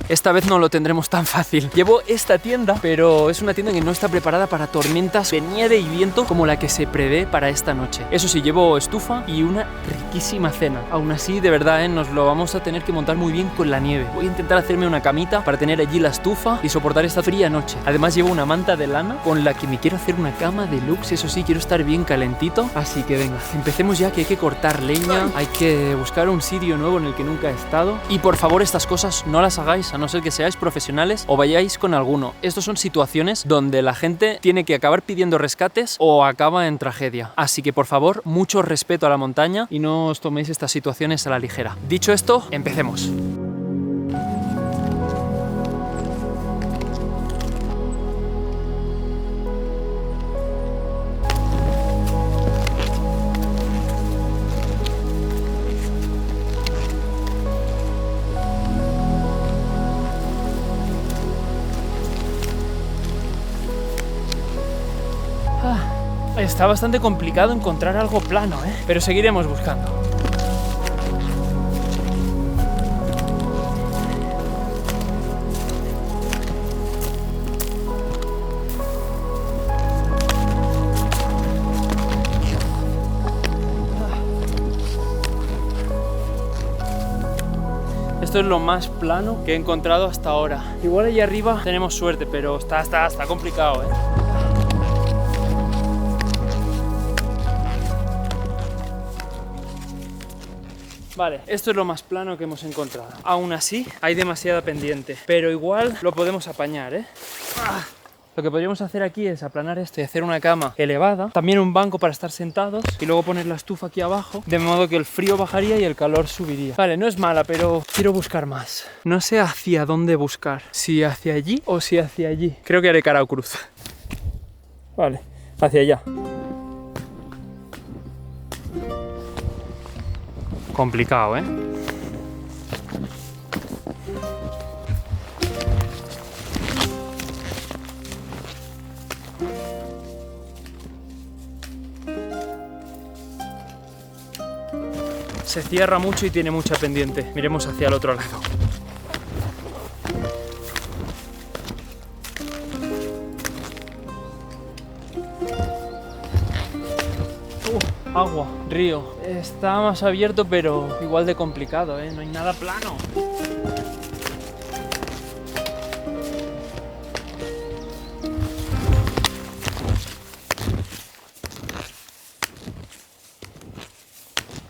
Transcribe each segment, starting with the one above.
esta vez no lo tendremos tan fácil. Llevo esta tienda, pero es una tienda que no está preparada para tormentas de nieve y viento como la que se prevé para esta noche. Eso sí, llevo estufa y una riquísima cena. Aún así, de verdad, nos lo vamos a tener que montar muy bien con la nieve. Voy a intentar hacerme una camita para tener allí la estufa y soportar esta fría noche. Además, llevo una manta de lana con la que me quiero hacer una cama deluxe. Eso sí, quiero estar bien calentito. Así que venga, empecemos ya, que hay que cortar leña, hay que buscar un sitio nuevo en el que nunca he estado. Y por favor, estas cosas no las hagáis a no ser que seáis profesionales o vayáis con alguno. Estos son situaciones donde la gente tiene que acabar pidiendo rescates o acaba en tragedia. Así que por favor, mucho respeto a la montaña y no os toméis estas situaciones a la ligera. Dicho esto, empecemos. Está bastante complicado encontrar algo plano, pero seguiremos buscando. Esto es lo más plano que he encontrado hasta ahora. Igual allá arriba tenemos suerte, pero está complicado, Vale, esto es lo más plano que hemos encontrado. Aún así, hay demasiada pendiente, pero igual lo podemos apañar, Lo que podríamos hacer aquí es aplanar esto y hacer una cama elevada, también un banco para estar sentados y luego poner la estufa aquí abajo, de modo que el frío bajaría y el calor subiría. Vale, no es mala, pero quiero buscar más. No sé hacia dónde buscar, si hacia allí o si hacia allí. Creo que haré cara o cruz. Vale, hacia allá. Complicado, Se cierra mucho y tiene mucha pendiente. Miremos hacia el otro lado. Agua, río. Está más abierto, pero igual de complicado, No hay nada plano.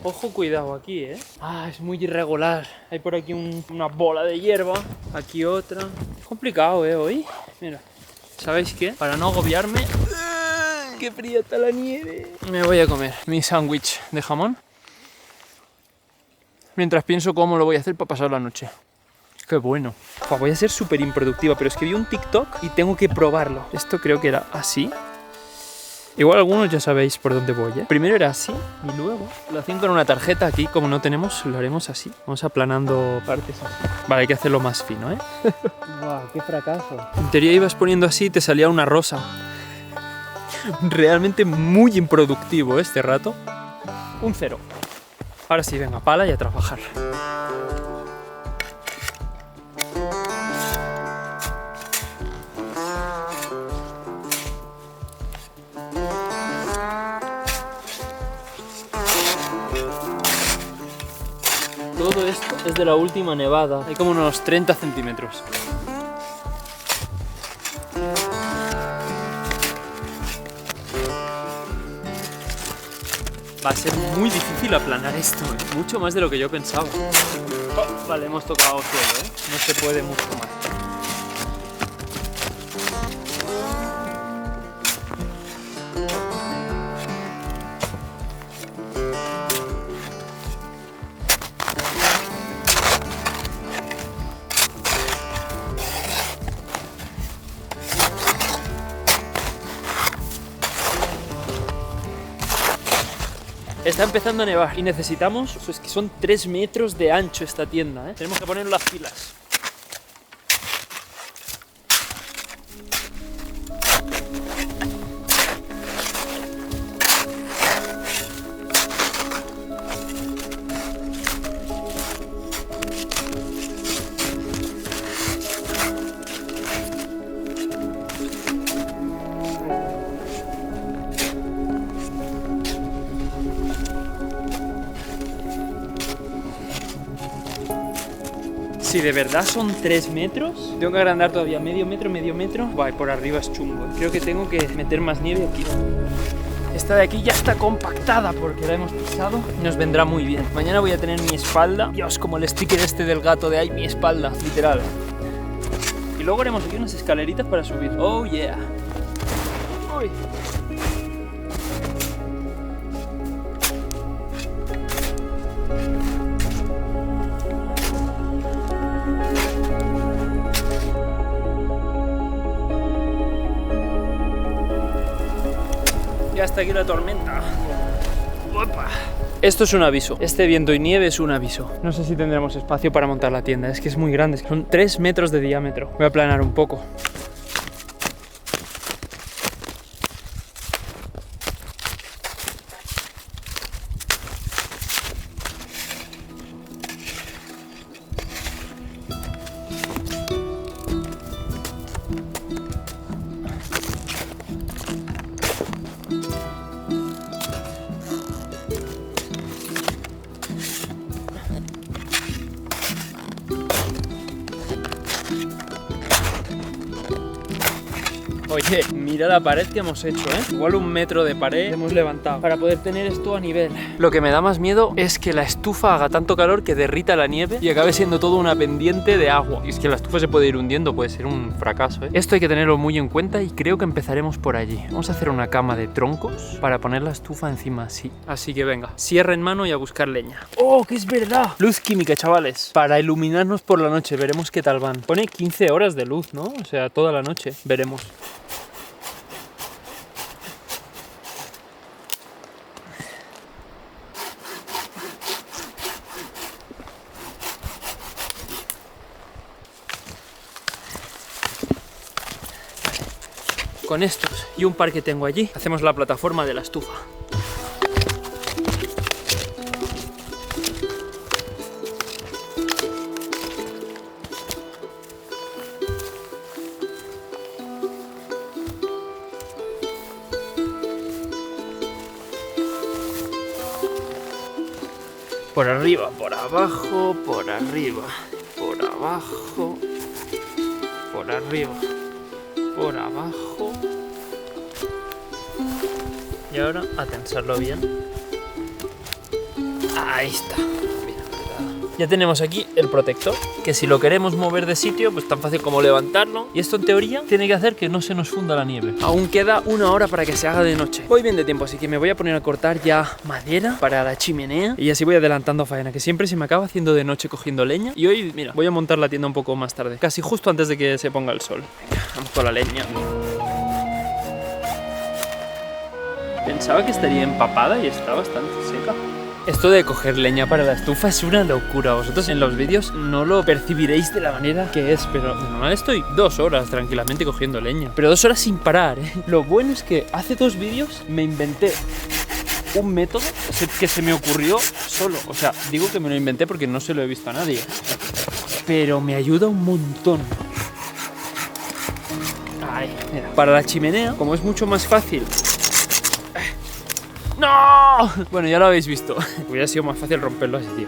Ojo, cuidado aquí, es muy irregular. Hay por aquí una bola de hierba. Aquí otra. Complicado, hoy. Mira, ¿sabéis qué? Para no agobiarme... ¡Qué fría está la nieve! Me voy a comer mi sándwich de jamón mientras pienso cómo lo voy a hacer para pasar la noche. ¡Qué bueno! Voy a ser súper improductiva, pero es que vi un TikTok y tengo que probarlo. Esto creo que era así. Igual algunos ya sabéis por dónde voy, Primero era así y luego lo hacían con una tarjeta. Aquí, como no tenemos, lo haremos así. Vamos aplanando partes así. Vale, hay que hacerlo más fino, ¡Guau, qué fracaso! En teoría ibas poniendo así y te salía una rosa. Realmente muy improductivo este rato. Un 0. Ahora sí, venga, pala y a trabajar. Todo esto es de la última nevada. Hay como unos 30 centímetros. Va a ser muy difícil aplanar esto, mucho más de lo que yo pensaba. Vale, hemos tocado suelo, No se puede mucho más. Está empezando a nevar y necesitamos, es que son 3 metros de ancho esta tienda, Tenemos que poner las pilas. Si de verdad son 3 metros, tengo que agrandar todavía medio metro. Buah, y por arriba es chungo. Creo que tengo que meter más nieve aquí. Esta de aquí ya está compactada porque la hemos pisado y nos vendrá muy bien. Mañana voy a tener mi espalda, Dios, como el sticker este del gato de ahí, mi espalda, literal. Y luego haremos aquí unas escaleritas para subir. Oh yeah. Uy. Ya está aquí la tormenta. ¡Opa! Esto es un aviso. Este viento y nieve es un aviso. No sé si tendremos espacio para montar la tienda. Es que es muy grande. Son 3 metros de diámetro. Voy a aplanar un poco. Oye, mira la pared que hemos hecho, ¿eh? Igual 1 metro de pared hemos levantado para poder tener esto a nivel. Lo que me da más miedo es que la estufa haga tanto calor que derrita la nieve y acabe siendo todo una pendiente de agua. Y es que la estufa se puede ir hundiendo, puede ser un fracaso, ¿eh? Esto hay que tenerlo muy en cuenta y creo que empezaremos por allí. Vamos a hacer una cama de troncos para poner la estufa encima así. Así que venga, sierra en mano y a buscar leña. ¡Oh, que es verdad! Luz química, chavales, para iluminarnos por la noche. Veremos qué tal van. Pone 15 horas de luz, ¿no? O sea, toda la noche. Veremos. Con estos y un par que tengo allí, hacemos la plataforma de la estufa. Por arriba, por abajo, por arriba, por abajo, por arriba, por abajo. Y ahora a tensarlo bien. Ahí está. Ya tenemos aquí el protector, que si lo queremos mover de sitio, pues tan fácil como levantarlo. Y esto en teoría tiene que hacer que no se nos funda la nieve. Aún queda 1 hora para que se haga de noche. Voy bien de tiempo, así que me voy a poner a cortar ya madera para la chimenea. Y así voy adelantando faena, que siempre se me acaba haciendo de noche cogiendo leña. Y hoy, mira, voy a montar la tienda un poco más tarde, casi justo antes de que se ponga el sol. Venga, vamos con la leña. Pensaba que estaría empapada y está bastante seca. Esto de coger leña para la estufa es una locura. Vosotros en los vídeos no lo percibiréis de la manera que es, pero de normal estoy 2 horas tranquilamente cogiendo leña. Pero 2 horas sin parar, ¿eh? Lo bueno es que hace 2 vídeos me inventé un método que se me ocurrió solo. O sea, digo que me lo inventé porque no se lo he visto a nadie. Pero me ayuda un montón. Ay, mira. Para la chimenea, como es mucho más fácil... ¡No! Bueno, ya lo habéis visto. Hubiera sido más fácil romperlo así, tío.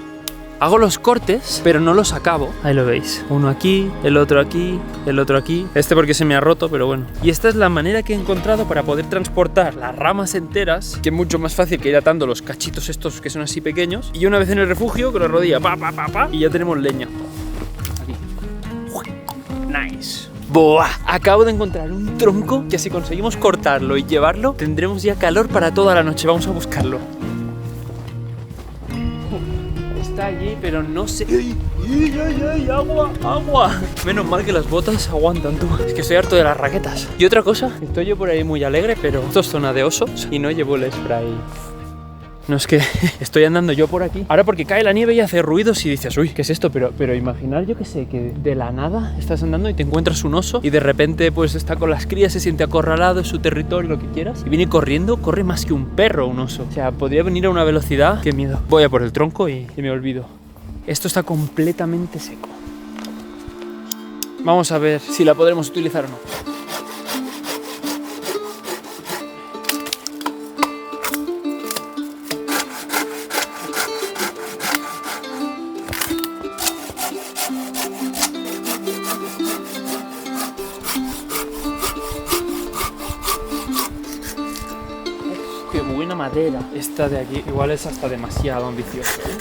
Hago los cortes, pero no los acabo. Ahí lo veis. Uno aquí, el otro aquí, el otro aquí. Este porque se me ha roto, pero bueno. Y esta es la manera que he encontrado para poder transportar las ramas enteras, que es mucho más fácil que ir atando los cachitos estos que son así pequeños. Y una vez en el refugio, con la rodilla, y ya tenemos leña. Aquí. Nice. ¡Buah! Acabo de encontrar un tronco que si conseguimos cortarlo y llevarlo, tendremos ya calor para toda la noche. Vamos a buscarlo. Está allí, pero no sé... ¡Ay! ¡Agua! ¡Agua! Menos mal que las botas aguantan, tú. Es que estoy harto de las raquetas. Y otra cosa, estoy yo por ahí muy alegre, pero esto es zona de osos y no llevo el spray. No, es que estoy andando yo por aquí. Ahora porque cae la nieve y hace ruidos y dices, uy, ¿qué es esto? Pero imaginar, yo qué sé, que de la nada estás andando y te encuentras un oso y de repente pues está con las crías, se siente acorralado, es su territorio, lo que quieras. Y viene corriendo, corre más que un perro, un oso. O sea, podría venir a una velocidad, qué miedo. Voy a por el tronco y me olvido. Esto está completamente seco. Vamos a ver si la podremos utilizar o no. Qué buena madera. Esta de aquí igual es hasta demasiado ambicioso, ¿eh?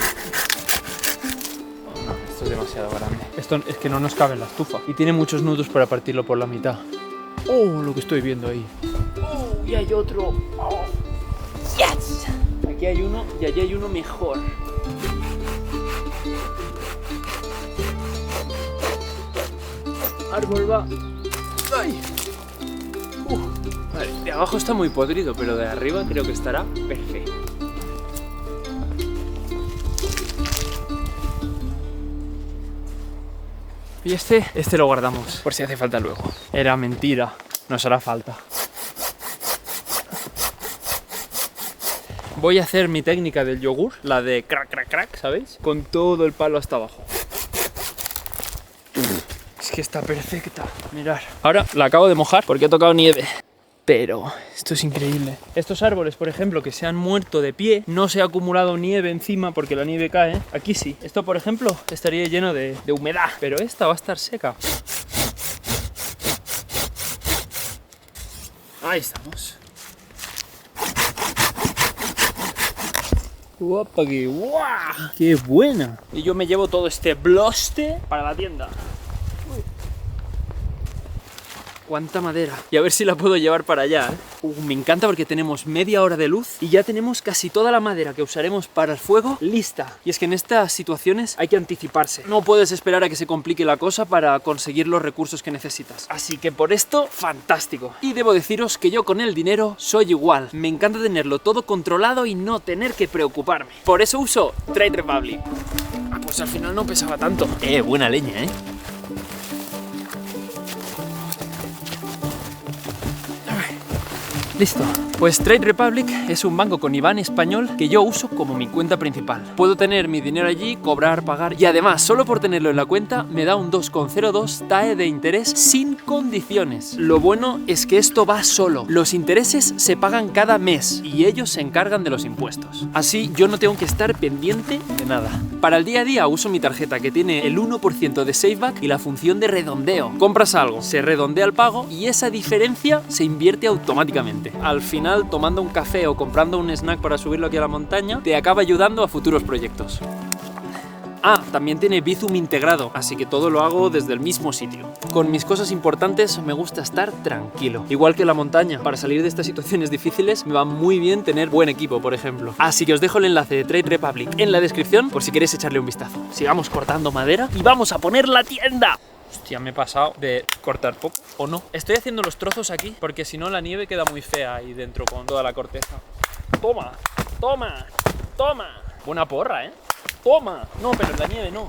No, esto es demasiado grande. Esto es que no nos cabe en la estufa. Y tiene muchos nudos para partirlo por la mitad. Oh, lo que estoy viendo ahí. Oh, y hay otro. Oh. Yes. Aquí hay uno y allí hay uno mejor. Árbol va. ¡Ay! Vale, de abajo está muy podrido, pero de arriba creo que estará perfecto. Y este lo guardamos por si hace falta luego. Era mentira, nos hará falta. Voy a hacer mi técnica del yogur, la de crack, crack, crack, ¿sabéis? Con todo el palo hasta abajo. Es que está perfecta, mirad. Ahora la acabo de mojar porque ha tocado nieve. Pero esto es increíble. Estos árboles, por ejemplo, que se han muerto de pie, no se ha acumulado nieve encima porque la nieve cae. Aquí sí. Esto, por ejemplo, estaría lleno de humedad, pero esta va a estar seca. Ahí estamos. ¡Guapa, qué guau! ¡Qué buena! Y yo me llevo todo este bloste para la tienda. ¡Cuánta madera! Y a ver si la puedo llevar para allá, ¿eh? Me encanta porque tenemos media hora de luz y ya tenemos casi toda la madera que usaremos para el fuego lista. Y es que en estas situaciones hay que anticiparse. No puedes esperar a que se complique la cosa para conseguir los recursos que necesitas. Así que por esto, fantástico. Y debo deciros que yo con el dinero soy igual. Me encanta tenerlo todo controlado y no tener que preocuparme. Por eso uso Trade Republic. Ah, pues al final no pesaba tanto. Buena leña, ¿eh? Listo. Pues Trade Republic es un banco con IBAN español que yo uso como mi cuenta principal. Puedo tener mi dinero allí, cobrar, pagar y además, solo por tenerlo en la cuenta, me da un 2,02 TAE de interés sin condiciones. Lo bueno es que esto va solo. Los intereses se pagan cada mes y ellos se encargan de los impuestos. Así yo no tengo que estar pendiente de nada. Para el día a día uso mi tarjeta que tiene el 1% de Safeback y la función de redondeo. Compras algo, se redondea el pago y esa diferencia se invierte automáticamente. Al final, tomando un café o comprando un snack para subirlo aquí a la montaña, te acaba ayudando a futuros proyectos. Ah, también tiene Bizum integrado, así que todo lo hago desde el mismo sitio. Con mis cosas importantes me gusta estar tranquilo. Igual que la montaña, para salir de estas situaciones difíciles me va muy bien tener buen equipo, por ejemplo. Así que os dejo el enlace de Trade Republic en la descripción por si queréis echarle un vistazo. Sigamos cortando madera y vamos a poner la tienda. Hostia, me he pasado de cortar poco, ¿o no? Estoy haciendo los trozos aquí porque si no la nieve queda muy fea ahí dentro con toda la corteza. Toma, toma, toma. Buena porra, ¿eh? Toma. No, pero en la nieve no.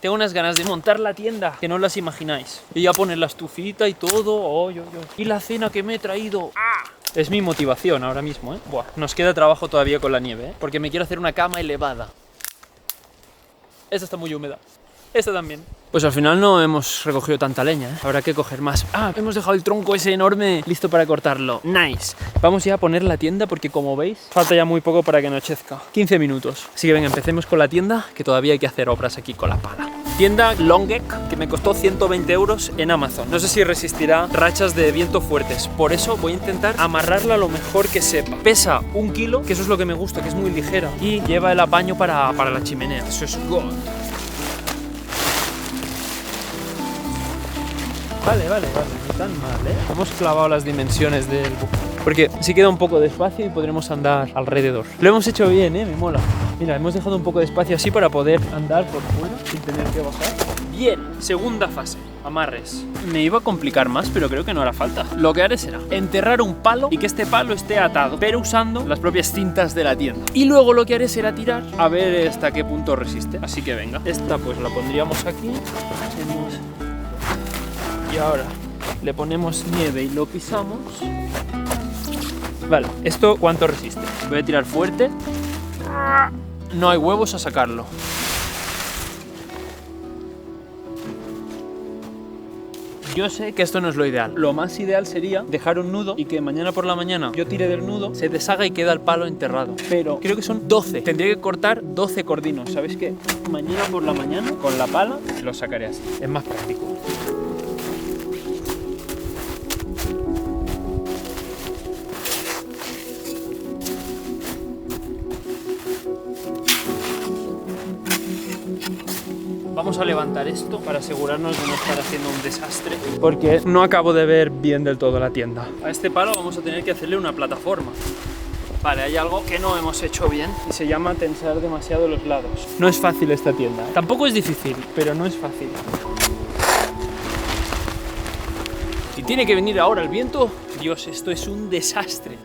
Tengo unas ganas de montar la tienda que no las imagináis. Y ya poner la estufita y todo. Oh, yo. Y la cena que me he traído. ¡Ah! Es mi motivación ahora mismo, ¿eh? Buah, nos queda trabajo todavía con la nieve, ¿eh? Porque me quiero hacer una cama elevada. Esta está muy húmeda. Esta también. Pues al final no hemos recogido tanta leña, ¿eh? Habrá que coger más. Ah, hemos dejado el tronco ese enorme listo para cortarlo. Nice. Vamos ya a poner la tienda porque como veis falta ya muy poco para que anochezca. 15 minutos. Así que venga, empecemos con la tienda que todavía hay que hacer obras aquí con la pala. Tienda Longek que me costó 120 € en Amazon. No sé si resistirá rachas de viento fuertes. Por eso voy a intentar amarrarla lo mejor que sepa. Pesa 1 kilo, que eso es lo que me gusta, que es muy ligera. Y lleva el apaño para la chimenea. Eso es God. Vale, ni tan mal, ¿eh? Hemos clavado las dimensiones del buque. Porque si queda un poco de espacio y podremos andar alrededor. Lo hemos hecho bien, ¿eh? Me mola. Mira, hemos dejado un poco de espacio así para poder andar por fuera sin tener que bajar. Bien, segunda fase, amarres. Me iba a complicar más, pero creo que no hará falta. Lo que haré será enterrar un palo y que este palo esté atado, pero usando las propias cintas de la tienda. Y luego lo que haré será tirar a ver hasta qué punto resiste. Así que venga, esta pues la pondríamos aquí. Y ahora le ponemos nieve y lo pisamos. Vale, ¿esto cuánto resiste? Voy a tirar fuerte. No hay huevos a sacarlo. Yo sé que esto no es lo ideal. Lo más ideal sería dejar un nudo y que mañana por la mañana yo tire del nudo, se deshaga y queda el palo enterrado. Pero creo que son 12. Tendría que cortar 12 cordinos. ¿Sabéis qué? Mañana por la mañana con la pala lo sacaré así. Es más práctico. Vamos a levantar esto para asegurarnos de no estar haciendo un desastre, porque no acabo de ver bien del todo la tienda. A este palo vamos a tener que hacerle una plataforma. Vale, hay algo que no hemos hecho bien y se llama tensar demasiado los lados. No es fácil esta tienda. Tampoco es difícil, pero no es fácil. Y tiene que venir ahora el viento. Dios, esto es un desastre.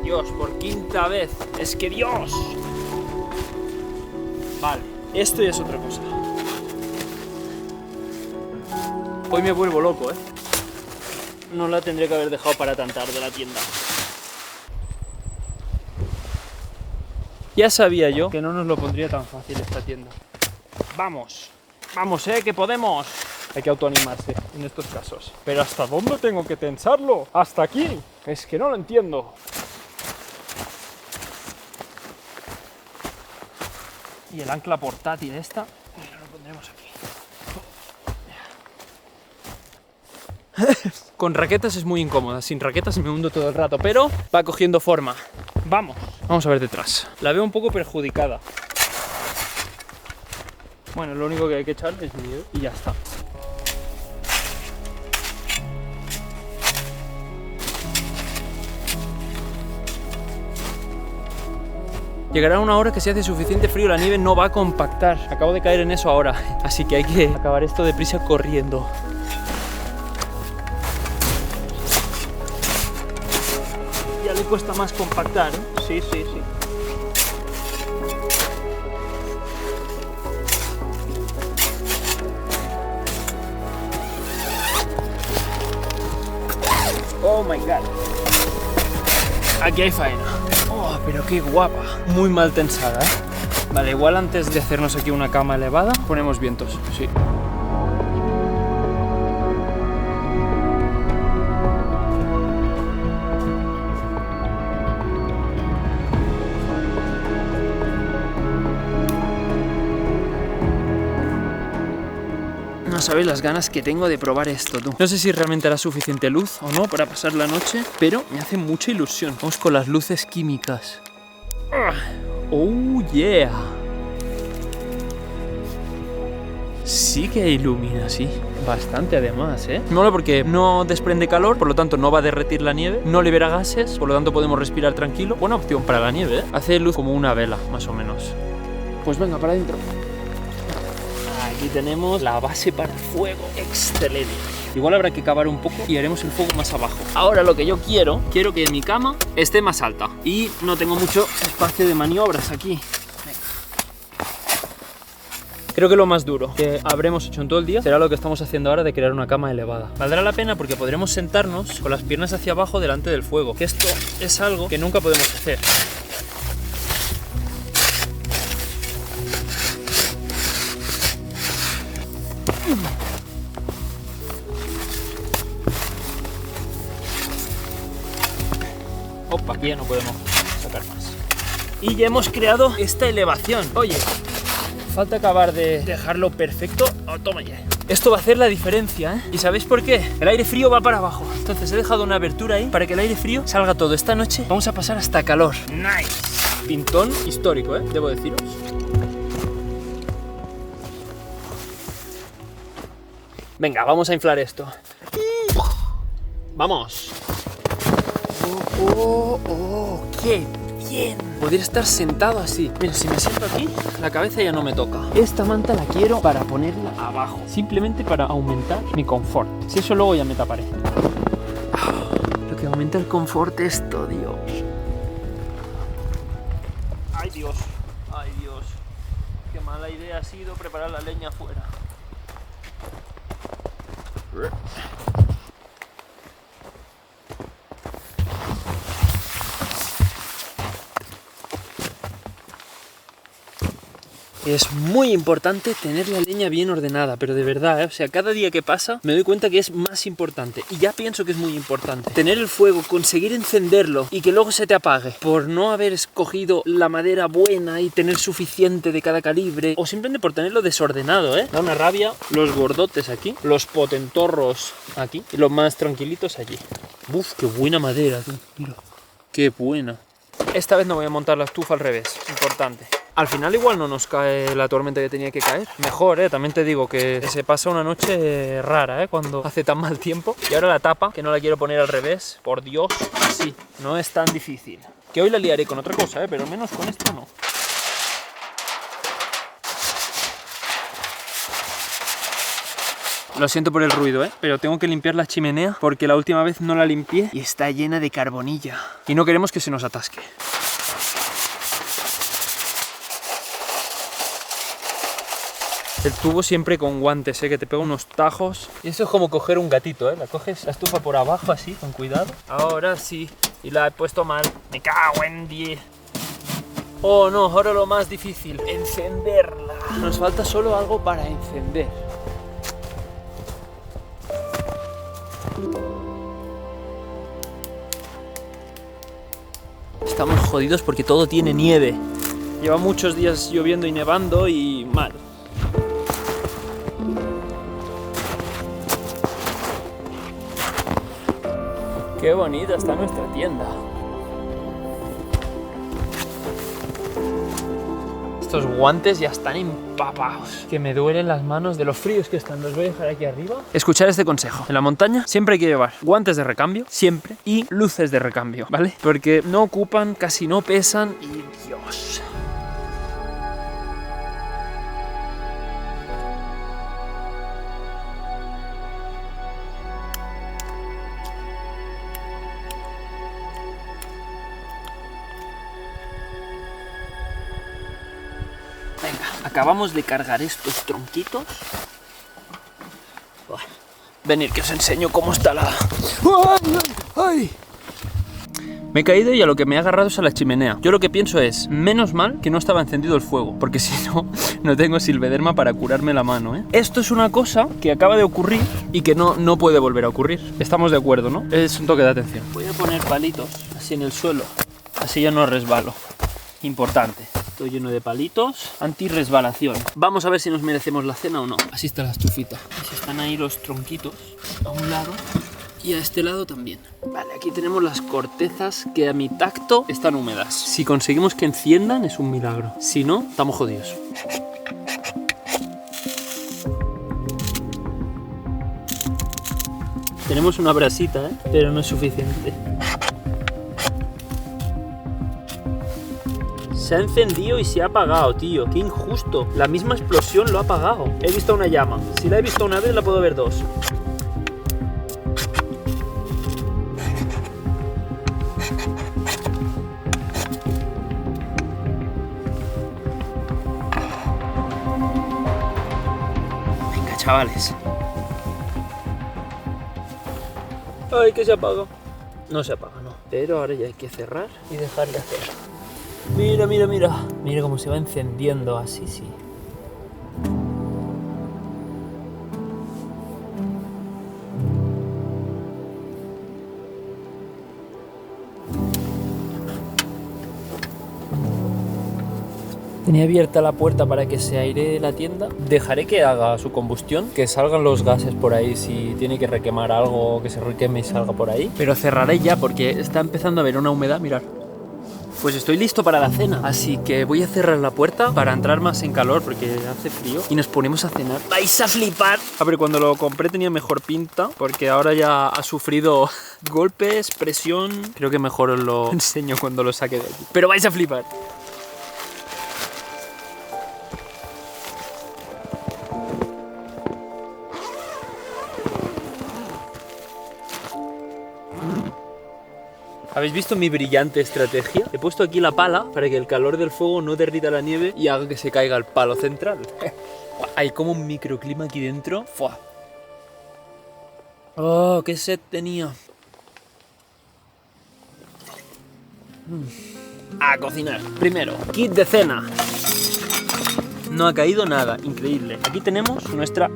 Dios, por quinta vez. Es que Dios. Vale, esto ya es otra cosa. Hoy me vuelvo loco, ¿eh? No la tendría que haber dejado para tan tarde la tienda. Ya sabía yo que no nos lo pondría tan fácil esta tienda. Vamos, vamos, que podemos. Hay que autoanimarse en estos casos. Pero ¿hasta dónde tengo que tensarlo? ¿Hasta aquí? Es que no lo entiendo. Y el ancla portátil esta, lo pondremos aquí. Con raquetas es muy incómoda, sin raquetas me hundo todo el rato, pero va cogiendo forma. Vamos a ver detrás. La veo un poco perjudicada. Bueno, lo único que hay que echarle es miedo y ya está. Llegará una hora que si hace suficiente frío la nieve no va a compactar. Acabo de caer en eso ahora, así que hay que acabar esto deprisa corriendo. Ya le cuesta más compactar, ¿eh? Sí. Oh my god. Aquí hay faena. Oh, pero qué guapa. Muy mal tensada, ¿eh? Vale, igual antes de hacernos aquí una cama elevada, ponemos vientos, sí. No sabéis las ganas que tengo de probar esto, tú. No sé si realmente hará suficiente luz o no para pasar la noche, pero me hace mucha ilusión. Vamos con las luces químicas. Oh, yeah. Sí que ilumina, sí. Bastante además, ¿eh? Mola porque no desprende calor, por lo tanto no va a derretir la nieve, no libera gases, por lo tanto podemos respirar tranquilo. Buena opción para la nieve, ¿eh? Hace luz como una vela, más o menos. Pues venga, para adentro. Aquí tenemos la base para el fuego. Excelente. Igual habrá que cavar un poco y haremos el fuego más abajo. Ahora lo que yo quiero que mi cama esté más alta. Y no tengo mucho espacio de maniobras aquí. Venga. Creo que lo más duro que habremos hecho en todo el día será lo que estamos haciendo ahora de crear una cama elevada. Valdrá la pena porque podremos sentarnos con las piernas hacia abajo delante del fuego. Que esto es algo que nunca podemos hacer. Opa, aquí ya no podemos sacar más. Y ya hemos creado esta elevación. Oye, falta acabar de dejarlo perfecto. Oh, toma ya. Esto va a hacer la diferencia, ¿eh? ¿Y sabéis por qué? El aire frío va para abajo. Entonces he dejado una abertura ahí para que el aire frío salga todo. Esta noche vamos a pasar hasta calor. Nice. Pintón histórico, ¿eh? Debo deciros. Venga, vamos a inflar esto. ¡Vamos! ¡Oh! ¡Qué bien! Podría estar sentado así. Mira, si me siento aquí, la cabeza ya no me toca. Esta manta la quiero para ponerla abajo. Simplemente para aumentar mi confort. Si eso luego ya me taparé. Lo que aumenta el confort esto, Dios. ¡Ay, Dios! ¡Ay, Dios! Qué mala idea ha sido preparar la leña afuera. Es muy importante tener la leña bien ordenada, pero de verdad, ¿eh? O sea, cada día que pasa me doy cuenta que es más importante. Y ya pienso que es muy importante. Tener el fuego, conseguir encenderlo y que luego se te apague. Por no haber escogido la madera buena y tener suficiente de cada calibre. O simplemente por tenerlo desordenado, ¿eh? Da una rabia los gordotes aquí, los potentorros aquí y los más tranquilitos allí. Uf, qué buena madera, tú. Mira, qué buena. Esta vez no voy a montar la estufa al revés, importante. Al final igual no nos cae la tormenta que tenía que caer. Mejor, también te digo que se pasa una noche rara, cuando hace tan mal tiempo. Y ahora la tapa, que no la quiero poner al revés. Por Dios, así. No es tan difícil. Que hoy la liaré con otra cosa, pero menos con esto no. Lo siento por el ruido, pero tengo que limpiar la chimenea porque la última vez no la limpié y está llena de carbonilla. Y no queremos que se nos atasque. El tubo siempre con guantes, que te pega unos tajos. Y esto es como coger un gatito, La coges la estufa por abajo así, con cuidado. Ahora sí. Y la he puesto mal. Me cago en 10. Oh no, ahora lo más difícil. Encenderla. Nos falta solo algo para encender. Estamos jodidos porque todo tiene nieve. Lleva muchos días lloviendo y nevando y mal. Qué bonita está nuestra tienda. Estos guantes ya están empapados. Que me duelen las manos de los fríos que están. Los voy a dejar aquí arriba. Escuchar este consejo. En la montaña siempre hay que llevar guantes de recambio, siempre, y luces de recambio, ¿vale? Porque no ocupan, casi no pesan y Dios. Venga, acabamos de cargar estos tronquitos. Venid que os enseño cómo está la... ¡Ay, ay! Me he caído y a lo que me he agarrado es a la chimenea. Yo lo que pienso es, menos mal que no estaba encendido el fuego, porque si no, no tengo silvederma para curarme la mano, Esto es una cosa que acaba de ocurrir y que no puede volver a ocurrir. Estamos de acuerdo, ¿no? Es un toque de atención. Voy a poner palitos así en el suelo, así ya no resbalo. Importante. Estoy lleno de palitos anti-resbalación. Vamos a ver si nos merecemos la cena o no. Así está la estufita. Así están ahí los tronquitos a un lado y a este lado también. Vale, aquí tenemos las cortezas que a mi tacto están húmedas. Si conseguimos que enciendan es un milagro. Si no, estamos jodidos. Tenemos una brasita, pero no es suficiente. Se ha encendido y se ha apagado, tío. Qué injusto. La misma explosión lo ha apagado. He visto una llama. Si la he visto una vez, la puedo ver dos. Venga, chavales. Ay, que se apaga. No se apaga, no. Pero ahora ya hay que cerrar y dejar de hacer. Mira, mira, mira. Mira cómo se va encendiendo, así sí. Tenía abierta la puerta para que se airee la tienda. Dejaré que haga su combustión, que salgan los gases por ahí si tiene que requemar algo, que se requeme y salga por ahí. Pero cerraré ya porque está empezando a haber una humedad, mirad. Pues estoy listo para la cena, así que voy a cerrar la puerta para entrar más en calor porque hace frío y nos ponemos a cenar. ¡Vais a flipar! A ver, cuando lo compré tenía mejor pinta porque ahora ya ha sufrido golpes, presión. Creo que mejor os lo enseño cuando lo saque de aquí. Pero vais a flipar. ¿Habéis visto mi brillante estrategia? He puesto aquí la pala para que el calor del fuego no derrita la nieve y haga que se caiga el palo central. Hay como un microclima aquí dentro. ¡Fua! ¡Oh, qué sed tenía! A cocinar. Primero, kit de cena. No ha caído nada, increíble. Aquí tenemos nuestra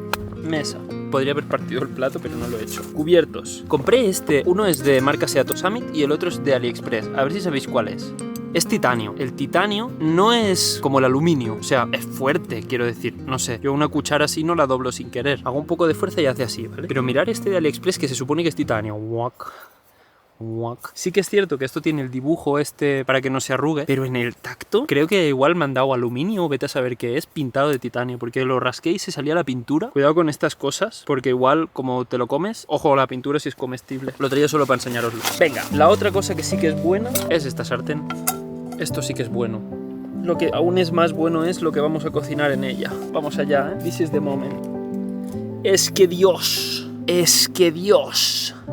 mesa. Podría haber partido el plato, pero no lo he hecho. Cubiertos. Compré este. Uno es de marca Seato Summit y el otro es de AliExpress. A ver si sabéis cuál es. Es titanio. El titanio no es como el aluminio. O sea, es fuerte, quiero decir. No sé. Yo una cuchara así no la doblo sin querer. Hago un poco de fuerza y hace así, ¿vale? Pero mirar este de AliExpress que se supone que es titanio. Guac. Sí que es cierto que esto tiene el dibujo este para que no se arrugue, pero en el tacto creo que igual me han dado aluminio, vete a saber qué es, pintado de titanio, porque lo rasqué y se salía la pintura. Cuidado con estas cosas, porque igual como te lo comes, ojo la pintura si es comestible. Lo traía solo para enseñaroslo. Venga, la otra cosa que sí que es buena es esta sartén. Esto sí que es bueno. Lo que aún es más bueno es lo que vamos a cocinar en ella. Vamos allá, ¿eh? This is the moment. Es que Dios...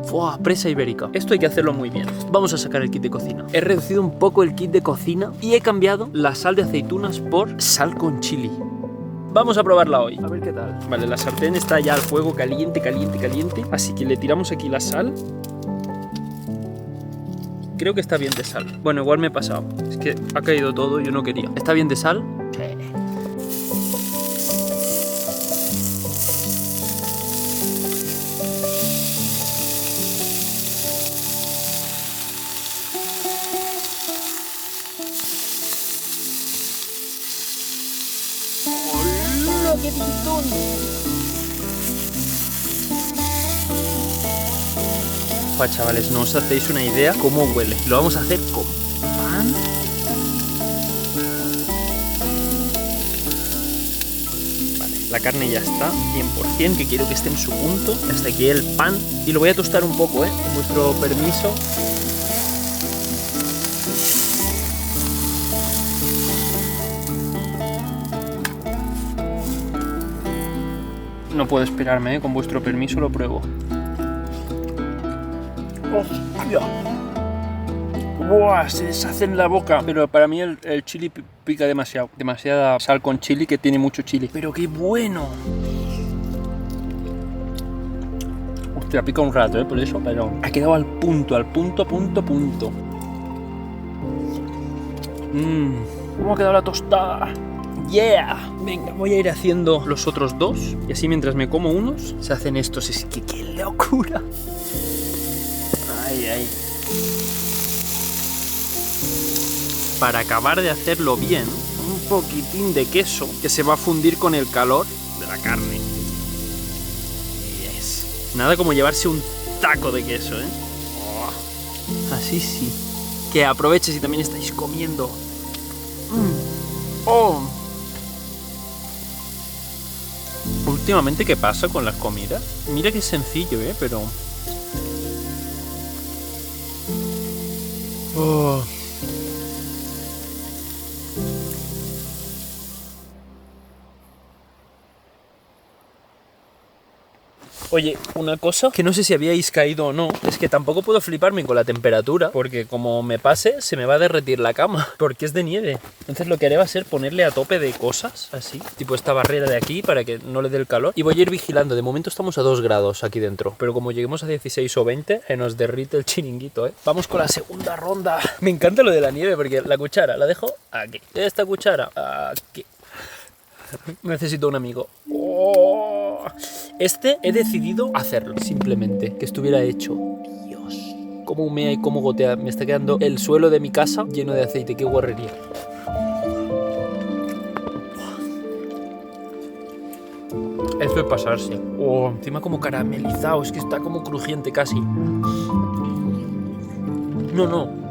¡Fua! Presa ibérica. Esto hay que hacerlo muy bien. Vamos a sacar el kit de cocina. He reducido un poco el kit de cocina y he cambiado la sal de aceitunas por sal con chili. Vamos a probarla hoy. A ver qué tal. Vale, la sartén está ya al fuego caliente. Así que le tiramos aquí la sal. Creo que está bien de sal. Bueno, igual me he pasado. Es que ha caído todo, yo no quería. ¿Está bien de sal? Sí. ¡Qué pintón! Chavales, no os hacéis una idea cómo huele. Lo vamos a hacer con pan. Vale, la carne ya está 100%, que quiero que esté en su punto. Hasta aquí el pan. Y lo voy a tostar un poco, con vuestro permiso. No puedo esperarme, con vuestro permiso lo pruebo. ¡Hostia! ¡Buah! Se deshace en la boca. Pero para mí el chili pica demasiado. Demasiada sal con chili, que tiene mucho chili. ¡Pero qué bueno! Hostia, pica un rato, por eso. Pero ha quedado al punto. ¿Cómo ha quedado la tostada? ¡Yeah! Venga, voy a ir haciendo los otros dos. Y así mientras me como unos, se hacen estos. Es que ¡qué locura! Ay. Para acabar de hacerlo bien, un poquitín de queso que se va a fundir con el calor de la carne. Yes. Nada como llevarse un taco de queso, ¿eh? Oh. Así sí. Que aproveche si también estáis comiendo. ¡Oh! Últimamente, ¿qué pasa con las comidas? Mira que es sencillo, pero... Oh. Oye, una cosa que no sé si habíais caído o no, es que tampoco puedo fliparme con la temperatura, porque como me pase, se me va a derretir la cama, porque es de nieve. Entonces lo que haré va a ser ponerle a tope de cosas, así, tipo esta barrera de aquí, para que no le dé el calor. Y voy a ir vigilando. De momento estamos a 2 grados aquí dentro, pero como lleguemos a 16 o 20, nos derrite el chiringuito, Vamos con la segunda ronda. Me encanta lo de la nieve, porque la cuchara la dejo aquí. Esta cuchara aquí. Necesito un amigo. Oh. Este he decidido hacerlo, simplemente, que estuviera hecho. Dios, cómo humea y cómo gotea. Me está quedando el suelo de mi casa lleno de aceite. Qué guarrería. Esto es pasarse. Oh, encima como caramelizado. Es que está como crujiente casi. No.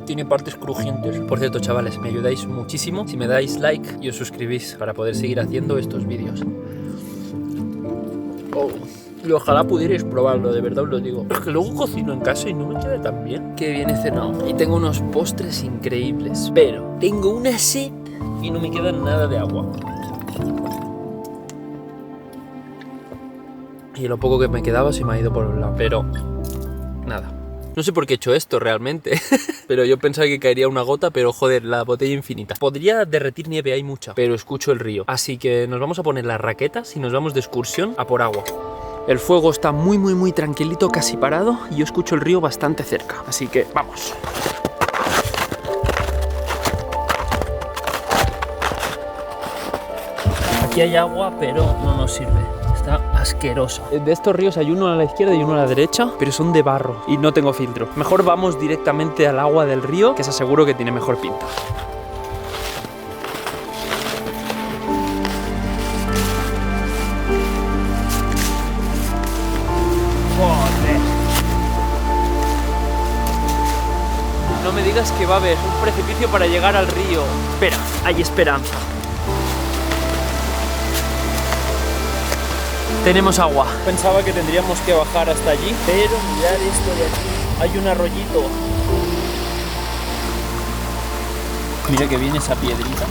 Tiene partes crujientes. Por cierto, chavales, me ayudáis muchísimo si me dais like y os suscribís para poder seguir haciendo estos vídeos. Oh, y ojalá pudierais probarlo, de verdad os lo digo. Es que luego cocino en casa y no me queda tan bien. Que bien he cenado. Y tengo unos postres increíbles. Pero tengo una sed y no me queda nada de agua. Y lo poco que me quedaba se me ha ido por un lado. Pero nada. No sé por qué he hecho esto realmente, pero yo pensaba que caería una gota, pero joder, la botella infinita. Podría derretir nieve, hay mucha, pero escucho el río. Así que nos vamos a poner las raquetas y nos vamos de excursión a por agua. El fuego está muy tranquilito, casi parado, y yo escucho el río bastante cerca. Así que vamos. Aquí hay agua, pero no nos sirve. Está asquerosa. De estos ríos hay uno a la izquierda y uno a la derecha, pero son de barro y no tengo filtro. Mejor vamos directamente al agua del río, que os aseguro que tiene mejor pinta. ¡Joder! No me digas que va a haber un precipicio para llegar al río. Espera, hay esperanza. Tenemos agua. Pensaba que tendríamos que bajar hasta allí, pero mirad esto de aquí. Hay un arroyito. Mira que viene esa piedrita.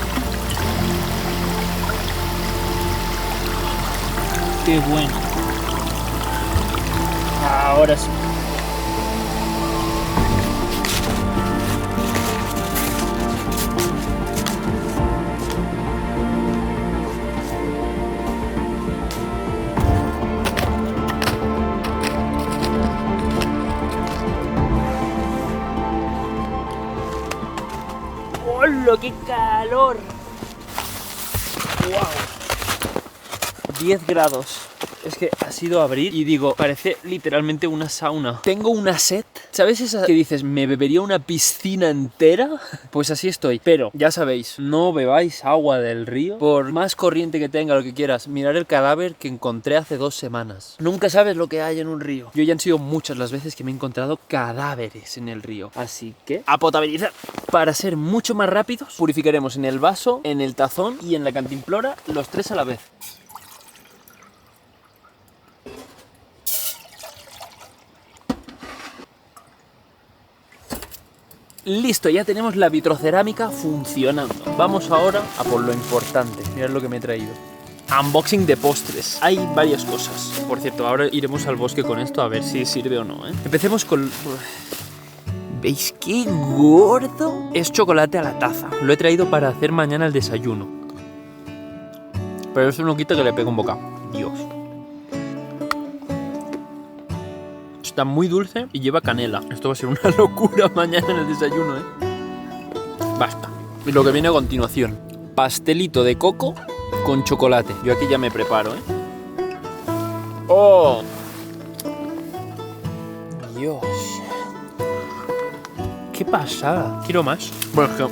Qué bueno. Ahora sí. ¡Hola, qué calor! ¡Wow! 10 grados. Es que ha sido abrir y digo, parece literalmente una sauna. Tengo una sed. ¿Sabes esa que dices, me bebería una piscina entera? Pues así estoy. Pero, ya sabéis, no bebáis agua del río. Por más corriente que tenga, lo que quieras. Mirar el cadáver que encontré hace 2 semanas. Nunca sabes lo que hay en un río. Yo ya han sido muchas las veces que me he encontrado cadáveres en el río. Así que, a potabilizar. Para ser mucho más rápidos, purificaremos en el vaso, en el tazón y en la cantimplora, los 3 a la vez. Listo, ya tenemos la vitrocerámica funcionando. Vamos ahora a por lo importante. Mirad lo que me he traído. Unboxing de postres. Hay varias cosas. Por cierto, ahora iremos al bosque con esto a ver si sirve o no, ¿eh? Empecemos con... ¿Veis qué gordo? Es chocolate a la taza. Lo he traído para hacer mañana el desayuno. Pero eso no quita que le pegue un bocado. Dios. Está muy dulce y lleva canela. Esto va a ser una locura mañana en el desayuno, ¿eh? Basta. Y lo que viene a continuación. Pastelito de coco con chocolate. Yo aquí ya me preparo, ¿eh? ¡Oh! Dios. ¡Qué pasada! Quiero más. Bueno, es que... ¡Oh,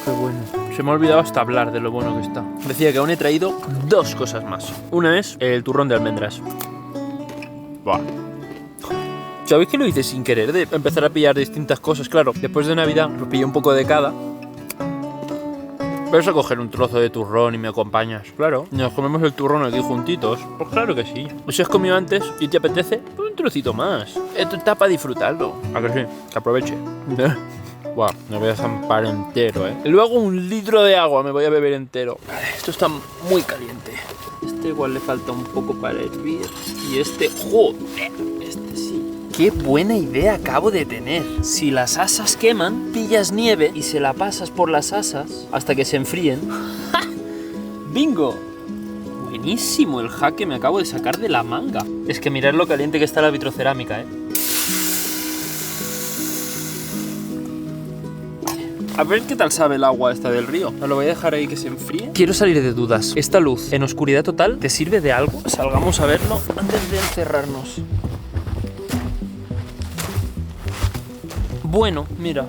qué bueno! Se me ha olvidado hasta hablar de lo bueno que está. Decía que aún he traído 2 cosas más. Una es el turrón de almendras. ¡Buah! ¿Sabéis que lo hice sin querer? De empezar a pillar distintas cosas. Claro, después de Navidad lo pillé un poco de cada. Vas a coger un trozo de turrón y me acompañas. Claro, nos comemos el turrón aquí juntitos. Pues claro que sí. Si has comido antes y te apetece, pues un trocito más. Esto está para disfrutarlo. ¿A que sí? Que aproveche. Buah, me voy a zampar entero, ¿eh? Y luego 1 litro de agua me voy a beber entero. Vale, esto está muy caliente. Este igual le falta un poco para hervir. Y este... ¡Joder! Este sí. ¡Qué buena idea acabo de tener! Si las asas queman, pillas nieve y se la pasas por las asas hasta que se enfríen. ¡Ja! ¡Bingo! Buenísimo el hack que me acabo de sacar de la manga. Es que mirad lo caliente que está la vitrocerámica, ¿eh? A ver qué tal sabe el agua esta del río. Lo voy a dejar ahí que se enfríe. Quiero salir de dudas. ¿Esta luz en oscuridad total te sirve de algo? Salgamos a verlo antes de encerrarnos. Bueno, mira.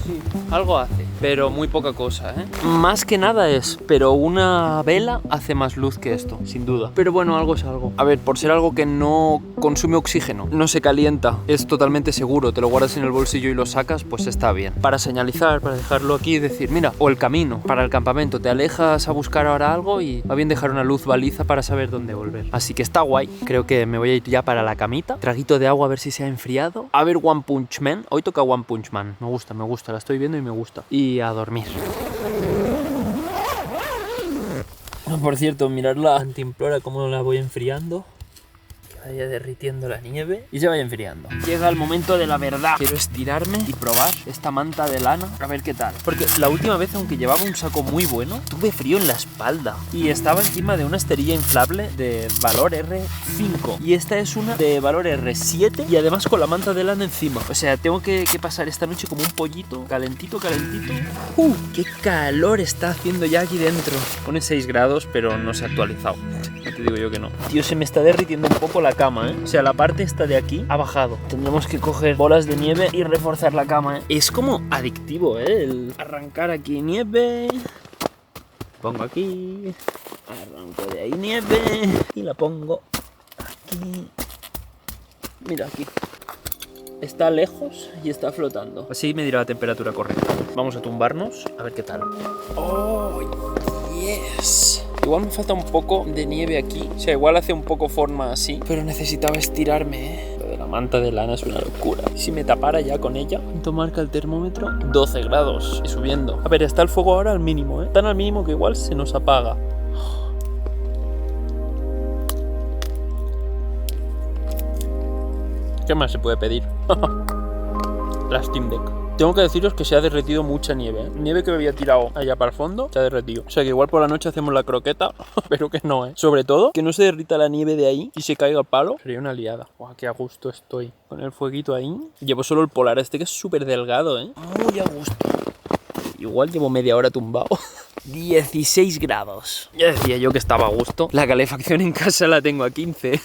Sí, algo hace, pero muy poca cosa, ¿eh? Más que nada es, pero una vela hace más luz que esto, sin duda. Pero bueno, algo es algo. A ver, por ser algo que no consume oxígeno, no se calienta, es totalmente seguro, te lo guardas en el bolsillo y lo sacas, pues está bien. Para señalizar, para dejarlo aquí y decir, mira, o el camino, para el campamento, te alejas a buscar ahora algo y va bien dejar una luz baliza para saber dónde volver. Así que está guay, creo que me voy a ir ya para la camita. Traguito de agua a ver si se ha enfriado. A ver One Punch Man, hoy toca One Punch Man, me gusta, la estoy viendo y me gusta. Y a dormir. Por cierto, mirad la cantimplora cómo la voy enfriando. vaya derritiendo la nieve y se vaya enfriando. Llega el momento de la verdad. Quiero estirarme y probar esta manta de lana, a ver qué tal. Porque la última vez, aunque llevaba un saco muy bueno, tuve frío en la espalda. Y estaba encima de una esterilla inflable de valor R5. Y esta es una de valor R7 y además con la manta de lana encima. O sea, tengo que pasar esta noche como un pollito, calentito, calentito. ¡Qué calor está haciendo ya aquí dentro! Pone 6 grados, pero no se ha actualizado. No te digo yo que no. Tío, se me está derritiendo un poco la cama, ¿eh? O sea, la parte esta de aquí ha bajado. Tendremos que coger bolas de nieve y reforzar la cama, ¿eh? Es como adictivo, ¿eh? El arrancar aquí nieve. Pongo aquí. Arranco de ahí nieve. Y la pongo aquí. Mira aquí. Está lejos y está flotando. Así me dirá la temperatura correcta. Vamos a tumbarnos a ver qué tal. ¡Oh, yes! Igual me falta un poco de nieve aquí. O sea, igual hace un poco forma así. Pero necesitaba estirarme, ¿eh? Lo de la manta de lana es una locura. Si me tapara ya con ella. ¿Cuánto marca el termómetro? 12 grados. Y subiendo. A ver, está el fuego ahora al mínimo, ¿eh? Tan al mínimo que igual se nos apaga. ¿Qué más se puede pedir? La Steam Deck. Tengo que deciros que se ha derretido mucha nieve, ¿eh? Nieve que me había tirado allá para el fondo se ha derretido. O sea que igual por la noche hacemos la croqueta, pero que no, ¿eh? Sobre todo, que no se derrita la nieve de ahí y se caiga el palo. Sería una liada. Guau, qué a gusto estoy. Con el fueguito ahí. Llevo solo el polar este que es súper delgado, ¿eh? Muy a gusto. Igual llevo media hora tumbado. 16 grados. Ya decía yo que estaba a gusto. La calefacción en casa la tengo a 15.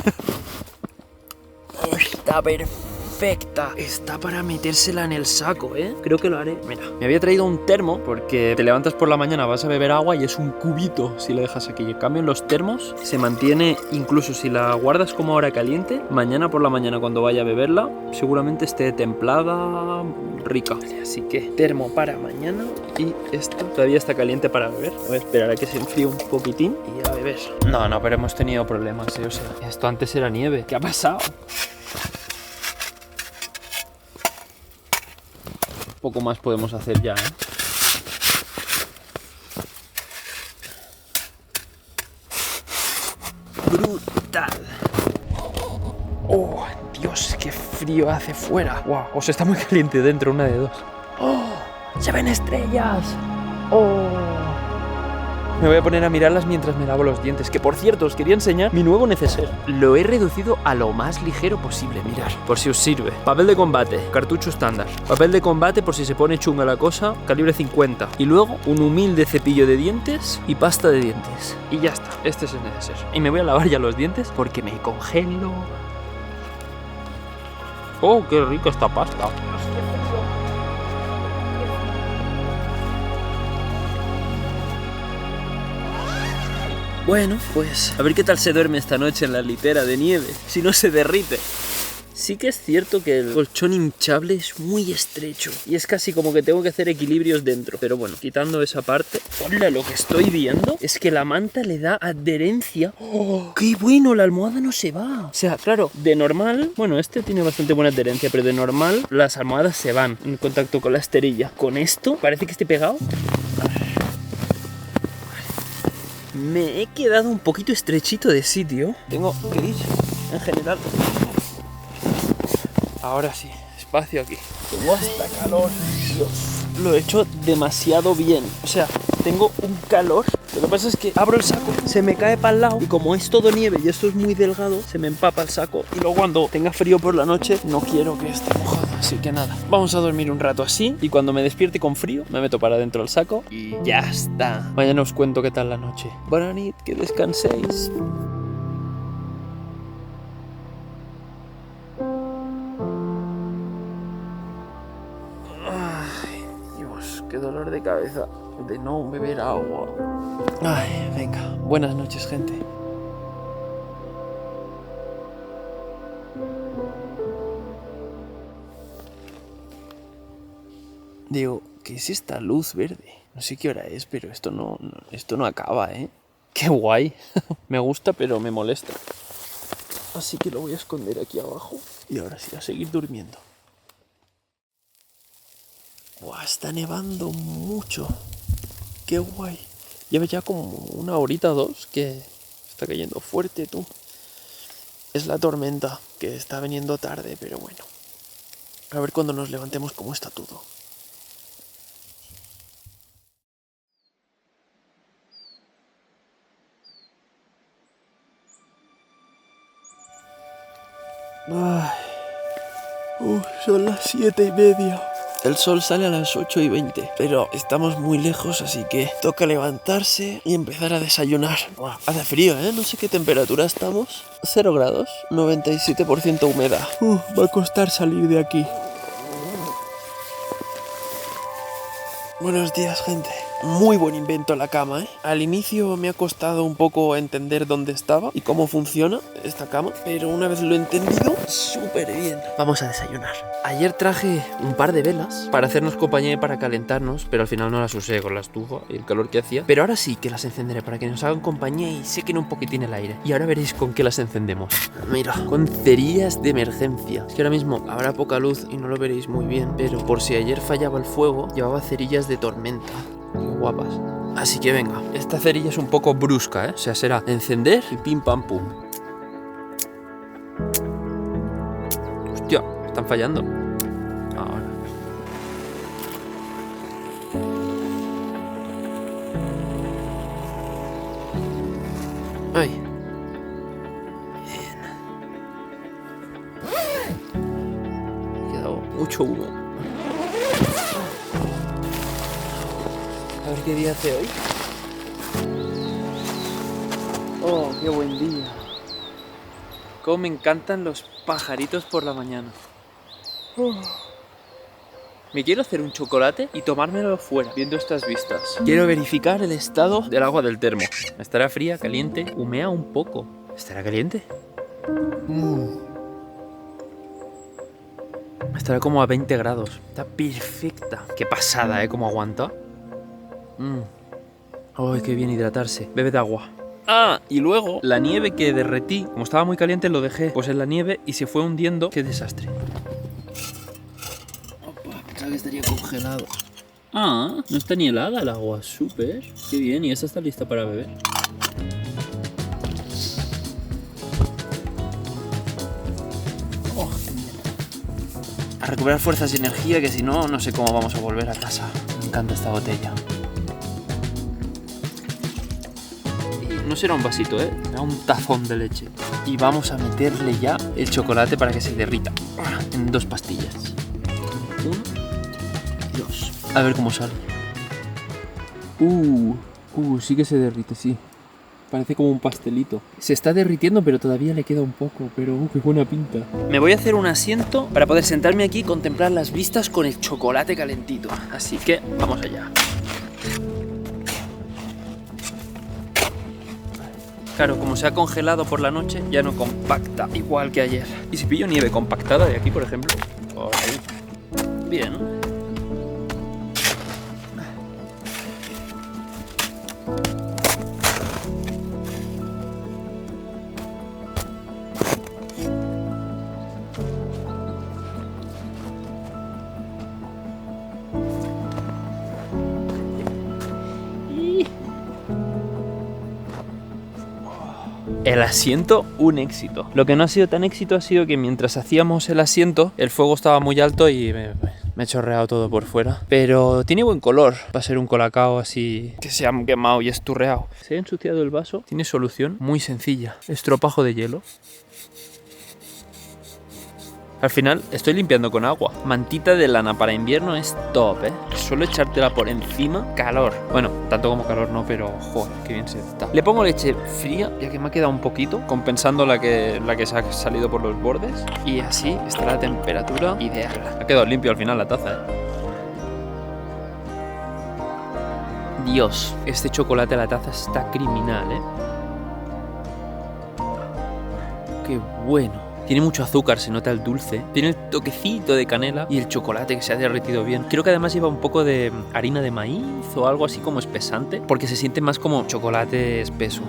Está perfecta. Está para metérsela en el saco, ¿eh? Creo que lo haré. Mira, me había traído un termo porque te levantas por la mañana, vas a beber agua y es un cubito si lo dejas aquí. En cambio, en los termos se mantiene, incluso si la guardas como ahora caliente, mañana por la mañana cuando vaya a beberla, seguramente esté templada, rica. Así que termo para mañana y esta todavía está caliente para beber. Voy a esperar a que se enfríe un poquitín y a beber. No, pero hemos tenido problemas, ¿eh? O sea, esto antes era nieve. ¿Qué ha pasado? Poco más podemos hacer ya, ¿eh? Brutal. Oh, Dios, qué frío hace fuera. Wow, o sea, está muy caliente dentro, una de dos. Oh, se ven estrellas. Oh. Me voy a poner a mirarlas mientras me lavo los dientes. Que por cierto, os quería enseñar mi nuevo neceser. Lo he reducido a lo más ligero posible, mirad, por si os sirve. Papel de combate, cartucho estándar. Papel de combate por si se pone chunga la cosa, calibre 50. Y luego un humilde cepillo de dientes y pasta de dientes. Y ya está, este es el neceser. Y me voy a lavar ya los dientes porque me congelo. Oh, qué rica esta pasta. Bueno, pues a ver qué tal se duerme esta noche en la litera de nieve, si no se derrite. Sí que es cierto que el colchón hinchable es muy estrecho y es casi como que tengo que hacer equilibrios dentro. Pero bueno, quitando esa parte, hola, lo que estoy viendo es que la manta le da adherencia. ¡Oh, qué bueno! La almohada no se va. O sea, claro, de normal, bueno, este tiene bastante buena adherencia, pero de normal las almohadas se van en contacto con la esterilla. Con esto, parece que esté pegado. Me he quedado un poquito estrechito de sitio. Tengo que ir, en general. Ahora sí, espacio aquí. Tengo hasta calor, Dios. Lo he hecho demasiado bien. O sea, tengo un calor. Lo que pasa es que abro el saco, se me cae para el lado y como es todo nieve y esto es muy delgado, se me empapa el saco. Y luego cuando tenga frío por la noche, no quiero que esté mojado. Así que nada, vamos a dormir un rato así y cuando me despierte con frío, me meto para dentro del saco y ya está. Mañana os cuento qué tal la noche. Buena nit, que descanséis. Ay, Dios, qué dolor de cabeza de no beber agua. Ay, venga, buenas noches, gente. Digo, ¿qué es esta luz verde? No sé qué hora es, pero esto no acaba, ¿eh? Qué guay. Me gusta, pero me molesta. Así que lo voy a esconder aquí abajo. Y ahora sí, a seguir durmiendo. Buah, está nevando mucho. Qué guay. Lleva ya como una horita o dos que está cayendo fuerte, tú. Es la tormenta, que está viniendo tarde, pero bueno. A ver cuando nos levantemos cómo está todo. Ay. Son las 7:30. El sol sale a las 8:20, pero estamos muy lejos, así que toca levantarse y empezar a desayunar. Buah, hace frío, ¿eh? No sé qué temperatura estamos. 0 grados, 97% humedad. Va a costar salir de aquí. Buenos días, gente. Muy buen invento la cama, ¿eh? Al inicio me ha costado un poco entender dónde estaba y cómo funciona esta cama, pero una vez lo he entendido, súper bien. Vamos a desayunar. Ayer traje un par de velas para hacernos compañía y para calentarnos, pero al final no las usé con la estufa y el calor que hacía. Pero ahora sí que las encenderé para que nos hagan compañía y sequen un poquitín el aire. Y ahora veréis con qué las encendemos. Mira, con cerillas de emergencia. Es que ahora mismo habrá poca luz y no lo veréis muy bien, pero por si ayer fallaba el fuego, llevaba cerillas de tormenta. Muy guapas. Así que venga, esta cerilla es un poco brusca, ¿eh? O sea, será encender y pim pam pum. Hostia, están fallando. Ahora. Ay. Bien. Ha quedado mucho humo. A ver qué día hace hoy. Oh, qué buen día. Cómo me encantan los pajaritos por la mañana. Me quiero hacer un chocolate y tomármelo fuera, viendo estas vistas. Quiero verificar el estado del agua del termo. ¿Estará fría, caliente? Humea un poco. ¿Estará caliente? Estará como a 20 grados. Está perfecta. Qué pasada, ¿eh? Cómo aguanta. Ay, qué bien hidratarse. Bebe de agua. Ah, y luego la nieve que derretí, como estaba muy caliente, lo dejé pues en la nieve y se fue hundiendo. Qué desastre. Opa, pensaba que estaría congelado. Ah, no está ni helada el agua. Súper. Qué bien, y esta está lista para beber. Oh, a recuperar fuerzas y energía, que si no, no sé cómo vamos a volver a casa. Me encanta esta botella. No será un vasito, será un tazón de leche. Y vamos a meterle ya el chocolate para que se derrita en 2 pastillas. 1 y 2. A ver cómo sale. Sí que se derrite, sí. Parece como un pastelito. Se está derritiendo, pero todavía le queda un poco. Pero qué buena pinta. Me voy a hacer un asiento para poder sentarme aquí y contemplar las vistas con el chocolate calentito. Así que vamos allá. Claro, como se ha congelado por la noche, ya no compacta igual que ayer. Y si pillo nieve compactada de aquí, por ejemplo. Ahí. Bien. El asiento, un éxito. Lo que no ha sido tan éxito ha sido que mientras hacíamos el asiento, el fuego estaba muy alto y me he chorreado todo por fuera. Pero tiene buen color. Va a ser un colacao así que se ha quemado y esturreado. Se ha ensuciado el vaso. Tiene solución muy sencilla. Estropajo de hielo. Al final estoy limpiando con agua. Mantita de lana para invierno es top, ¿eh? Solo echártela por encima, calor. Bueno, tanto como calor no, pero joder, qué bien se está. Le pongo leche fría, ya que me ha quedado un poquito, compensando la que se ha salido por los bordes. Y así estará la temperatura ideal. Ha quedado limpio al final la taza, ¿eh? Dios, este chocolate a la taza está criminal, ¿eh? Qué bueno. Tiene mucho azúcar, se nota el dulce. Tiene el toquecito de canela y el chocolate que se ha derretido bien. Creo que además lleva un poco de harina de maíz o algo así como espesante, porque se siente más como chocolate espeso.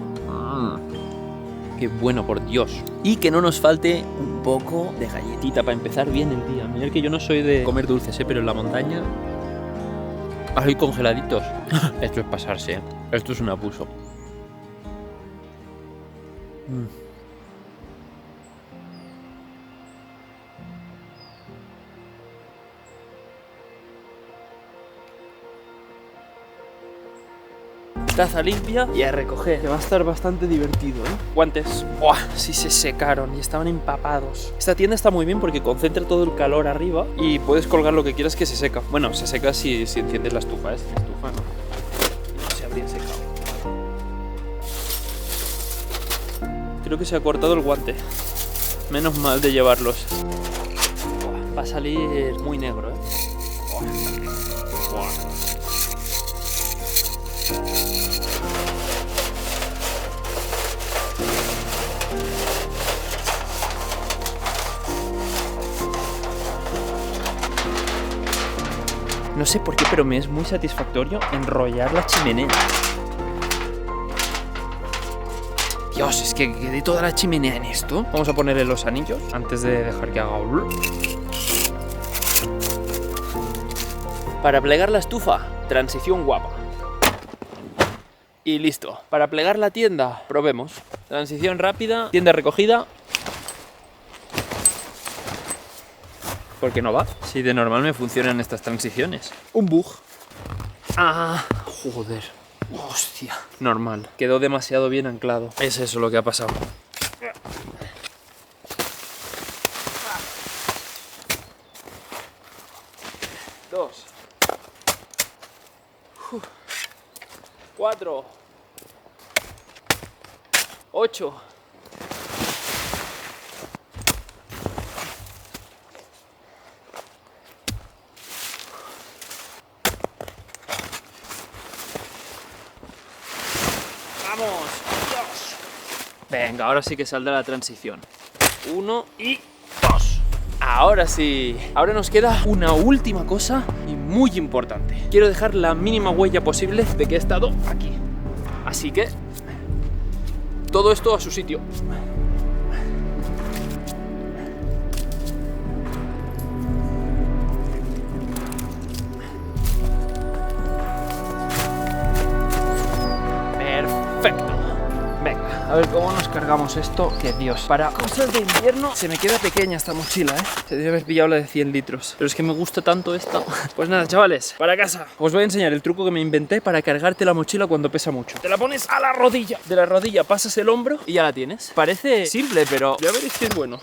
Qué bueno, por Dios. Y que no nos falte un poco de galletita para empezar bien el día. Mirad que yo no soy de comer dulces, pero en la montaña hay congeladitos. Esto es pasarse, ¿eh? Esto es un abuso. taza limpia y a recoger, que va a estar bastante divertido, ¿eh? Guantes. ¡Buah! Sí se secaron y estaban empapados. Esta tienda está muy bien porque concentra todo el calor arriba y puedes colgar lo que quieras que se seca. Bueno, se seca si enciendes la estufa, ¿eh? La estufa no se habría secado. Creo que se ha cortado el guante. Menos mal de llevarlos. Va a salir muy negro, ¿eh? No sé por qué, pero me es muy satisfactorio enrollar la chimenea. Dios, es que quede toda la chimenea en esto. Vamos a ponerle los anillos antes de dejar que haga... Para plegar la estufa, transición guapa. Y listo. Para plegar la tienda, probemos. Transición rápida, tienda recogida. ¿Por qué no va? Si de normal me funcionan estas transiciones. Un bug. Ah, joder. Hostia. Normal. Quedó demasiado bien anclado. Es eso lo que ha pasado. 2. 4. 8. ¡Vamos! 2. Venga, ahora sí que saldrá la transición. 1 y 2. Ahora sí. Ahora nos queda una última cosa y muy importante. Quiero dejar la mínima huella posible de que he estado aquí. Así que todo esto a su sitio. Perfecto. Venga, a ver cómo nos cargamos esto. Que Dios, para cosas de invierno se me queda pequeña esta mochila, ¿eh? Se debe haber pillado la de 100 litros. Pero es que me gusta tanto esta. Pues nada, chavales, para casa. Os voy a enseñar el truco que me inventé para cargarte la mochila cuando pesa mucho. Te la pones a la rodilla. De la rodilla pasas el hombro y ya la tienes. Parece simple, pero ya veréis que es bueno.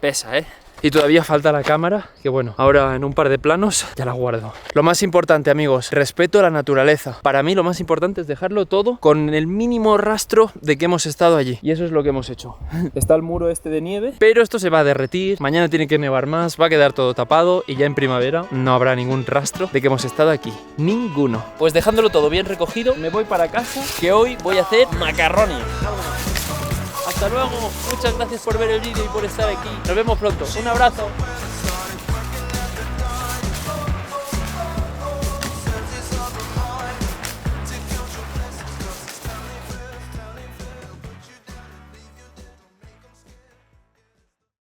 Pesa, ¿eh? Y todavía falta la cámara, que bueno, ahora en un par de planos ya la guardo. Lo más importante, amigos, respeto a la naturaleza. Para mí lo más importante es dejarlo todo con el mínimo rastro de que hemos estado allí. Y eso es lo que hemos hecho. Está el muro este de nieve, pero esto se va a derretir. Mañana tiene que nevar más, va a quedar todo tapado y ya en primavera no habrá ningún rastro de que hemos estado aquí. Ninguno. Pues dejándolo todo bien recogido, me voy para casa, que hoy voy a hacer macarrones. Hasta luego, muchas gracias por ver el vídeo y por estar aquí. Nos vemos pronto. Un abrazo.